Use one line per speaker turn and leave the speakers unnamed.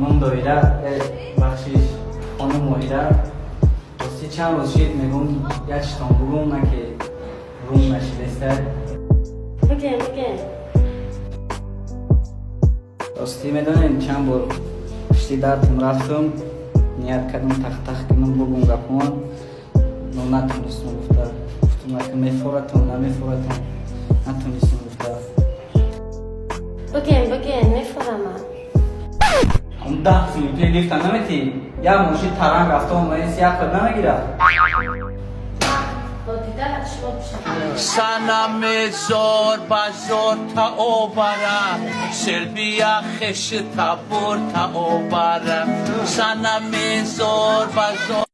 خانم دایره بخشش خانم ماهیره راستی چند روز شید میگم گشتم بگم نه که روم نشیدسته
بگم
راستی میدونین چند بار پشتی درتون رفتم نیت کردم تخت کنم بگم گپمان نو نتونستم گفتم که میفورتم نمیفورتم نتونستم
بگم میفهمم.
اون 10 سیمپلی لیفت نمیتی یا ماشین ترنگ رفته اومده سیاه کد نمیگیره
با دیدن شما بشه
سنم زور بزور تا اوبره سلبیا خش تا بور تا اوبره سنم زور بزور